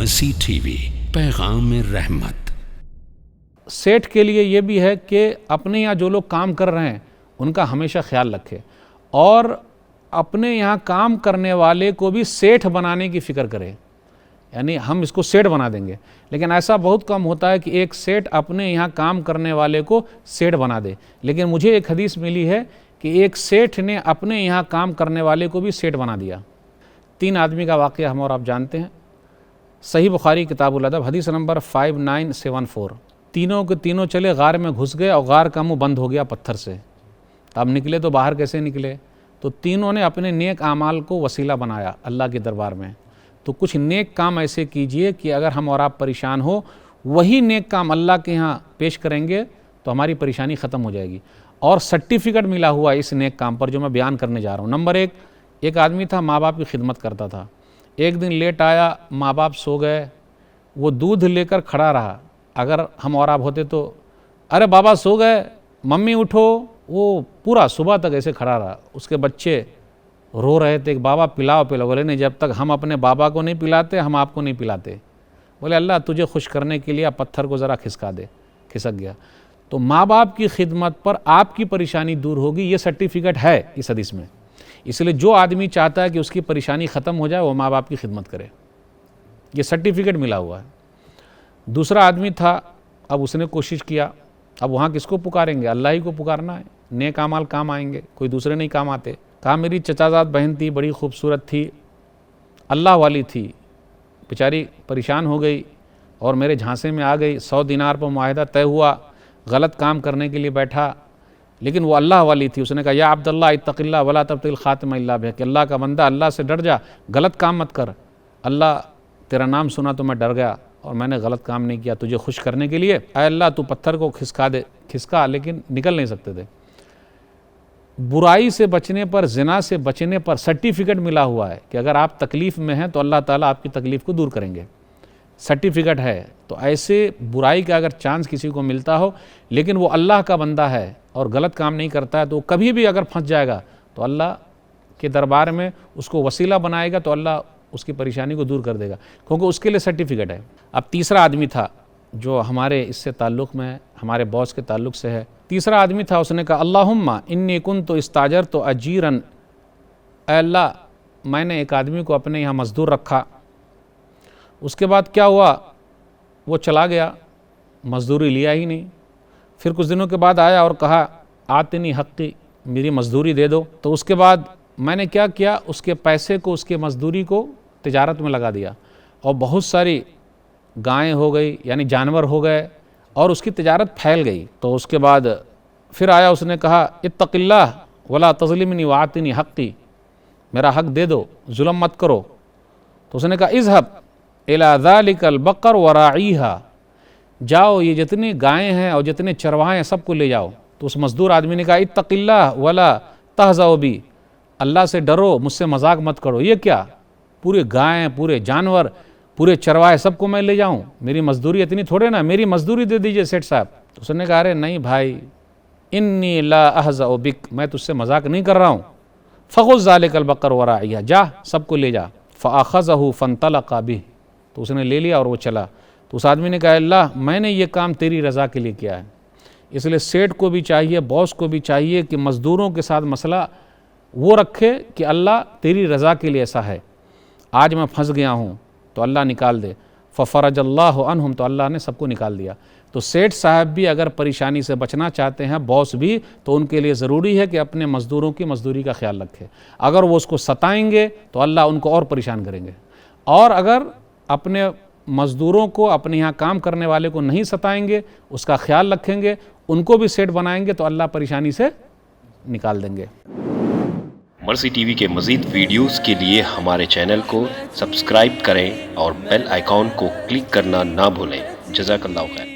مرسی T V, پیغام رحمت۔ سیٹھ کے لیے یہ بھی ہے کہ اپنے یہاں جو لوگ کام کر رہے ہیں ان کا ہمیشہ خیال رکھے، اور اپنے یہاں کام کرنے والے کو بھی سیٹھ بنانے کی فکر کرے، یعنی ہم اس کو سیٹھ بنا دیں گے، لیکن ایسا بہت کم ہوتا ہے کہ ایک سیٹھ اپنے یہاں کام کرنے والے کو سیٹھ بنا دے۔ لیکن مجھے ایک حدیث ملی ہے کہ ایک سیٹھ نے اپنے یہاں کام کرنے والے کو بھی سیٹھ بنا دیا۔ 3 آدمی کا واقعہ ہم اور آپ جانتے ہیں، صحیح بخاری کتاب الادب حدیث نمبر 5974۔ تینوں کے تینوں چلے غار میں گھس گئے اور غار کا منہ بند ہو گیا پتھر سے۔ اب نکلے تو باہر کیسے نکلے؟ تو تینوں نے اپنے نیک اعمال کو وسیلہ بنایا اللہ کے دربار میں۔ تو کچھ نیک کام ایسے کیجئے کہ اگر ہم اور آپ پریشان ہو، وہی نیک کام اللہ کے ہاں پیش کریں گے تو ہماری پریشانی ختم ہو جائے گی۔ اور سرٹیفکیٹ ملا ہوا اس نیک کام پر جو میں بیان کرنے جا رہا ہوں۔ نمبر 1، ایک آدمی تھا ماں باپ کی خدمت کرتا تھا۔ ایک دن لیٹ آیا، ماں باپ سو گئے، وہ دودھ لے کر کھڑا رہا۔ اگر ہم اور آپ ہوتے تو ارے بابا سو گئے، ممی اٹھو، وہ پورا صبح تک ایسے کھڑا رہا۔ اس کے بچے رو رہے تھے کہ بابا پلاؤ پلاؤ، بولے نہیں، جب تک ہم اپنے بابا کو نہیں پلاتے ہم آپ کو نہیں پلاتے۔ بولے اللہ تجھے خوش کرنے کے لیے پتھر کو ذرا کھسکا دے، کھسک گیا۔ تو ماں باپ کی خدمت پر آپ کی پریشانی دور ہوگی، یہ سرٹیفکیٹ ہے اس حدیث میں۔ اس لیے جو آدمی چاہتا ہے کہ اس کی پریشانی ختم ہو جائے وہ ماں باپ کی خدمت کرے، یہ سرٹیفکیٹ ملا ہوا ہے۔ دوسرا آدمی تھا، اب اس نے کوشش کیا، اب وہاں کس کو پکاریں گے؟ اللہ ہی کو پکارنا ہے، نیک اعمال کام آئیں گے، کوئی دوسرے نہیں کام آتے۔ کہا میری چچا زاد بہن تھی، بڑی خوبصورت تھی، اللہ والی تھی، بیچاری پریشان ہو گئی اور میرے جھانسے میں آ گئی۔ 100 دینار پر معاہدہ طے ہوا، غلط کام کرنے کے لیے بیٹھا، لیکن وہ اللہ والی تھی۔ اس نے کہا یا عبداللہ اتق اللہ ولا تبتغ الخاتمہ الا بہ، کہ اللہ کا بندہ اللہ سے ڈر جا، غلط کام مت کر۔ اللہ تیرا نام سنا تو میں ڈر گیا اور میں نے غلط کام نہیں کیا، تجھے خوش کرنے کے لیے اے اللہ تو پتھر کو کھسکا دے۔ کھسکا، لیکن نکل نہیں سکتے تھے۔ برائی سے بچنے پر، زنا سے بچنے پر سرٹیفکیٹ ملا ہوا ہے کہ اگر آپ تکلیف میں ہیں تو اللہ تعالیٰ آپ کی تکلیف کو دور کریں گے، سرٹیفکیٹ ہے۔ تو ایسے برائی کا اگر چانس کسی کو ملتا ہو لیکن وہ اللہ کا بندہ ہے اور غلط کام نہیں کرتا ہے، تو کبھی بھی اگر پھنس جائے گا تو اللہ کے دربار میں اس کو وسیلہ بنائے گا تو اللہ اس کی پریشانی کو دور کر دے گا، کیونکہ اس کے لیے سرٹیفکیٹ ہے۔ اب تیسرا آدمی تھا جو ہمارے اس سے تعلق میں ہے، ہمارے باس کے تعلق سے ہے۔ تیسرا آدمی تھا، اس نے کہا اللہم انی کنت استاجرت اجیرا، اے اللہ میں نے ایک آدمی کو اپنے یہاں مزدور رکھا۔ اس کے بعد کیا ہوا؟ وہ چلا گیا، مزدوری لیا ہی نہیں۔ پھر کچھ دنوں کے بعد آیا اور کہا آتنی حقی، میری مزدوری دے دو۔ تو اس کے بعد میں نے کیا کیا؟ اس کے پیسے کو، اس کے مزدوری کو تجارت میں لگا دیا، اور بہت ساری گائیں ہو گئی، یعنی جانور ہو گئے، اور اس کی تجارت پھیل گئی۔ تو اس کے بعد پھر آیا، اس نے کہا اتق اللہ ولا تظلمنی واعطنی حقی، میرا حق دے دو، ظلم مت کرو۔ تو اس نے کہا اذهب الى ذلك البقر وراعيها، جاؤ یہ جتنی گائیں ہیں اور جتنے چرواہے ہیں سب کو لے جاؤ۔ تو اس مزدور آدمی نے کہا اتق اللہ ولا تهزأ بی، اللہ سے ڈرو، مجھ سے مذاق مت کرو۔ یہ کیا؟ پورے گائیں، پورے جانور، پورے چرواہے سب کو میں لے جاؤں؟ میری مزدوری اتنی تھوڑے نا، میری مزدوری دے دیجئے سیٹھ صاحب۔ تو اس نے کہا ارے نہیں بھائی، انی لا اہزأ بک، میں تجھ سے مذاق نہیں کر رہا ہوں۔ فخذ ذلک البقر وراعیہ، جا سب کو لے جا۔ فاخذہ فانطلق بہ، تو اس نے لے لیا اور وہ چلا۔ تو اس آدمی نے کہا اللہ میں نے یہ کام تیری رضا کے لیے کیا ہے۔ اس لیے سیٹھ کو بھی چاہیے، باس کو بھی چاہیے کہ مزدوروں کے ساتھ مسئلہ وہ رکھے کہ اللہ تیری رضا کے لیے ایسا ہے، آج میں پھنس گیا ہوں تو اللہ نکال دے۔ ففرج اللہ عنہم، تو اللہ نے سب کو نکال دیا۔ تو سیٹھ صاحب بھی اگر پریشانی سے بچنا چاہتے ہیں، باس بھی، تو ان کے لیے ضروری ہے کہ اپنے مزدوروں کی مزدوری کا خیال رکھے۔ اگر وہ اس کو ستائیں گے تو اللہ ان کو اور پریشان کریں گے، اور اگر اپنے مزدوروں کو، اپنے یہاں کام کرنے والے کو نہیں ستائیں گے، اس کا خیال رکھیں گے، ان کو بھی سیٹھ بنائیں گے تو اللہ پریشانی سے نکال دیں گے۔ مرسی ٹی وی کے مزید ویڈیوز کے لیے ہمارے چینل کو سبسکرائب کریں اور بیل آئیکن کو کلک کرنا نہ بھولیں۔ جزاک اللہ خیر۔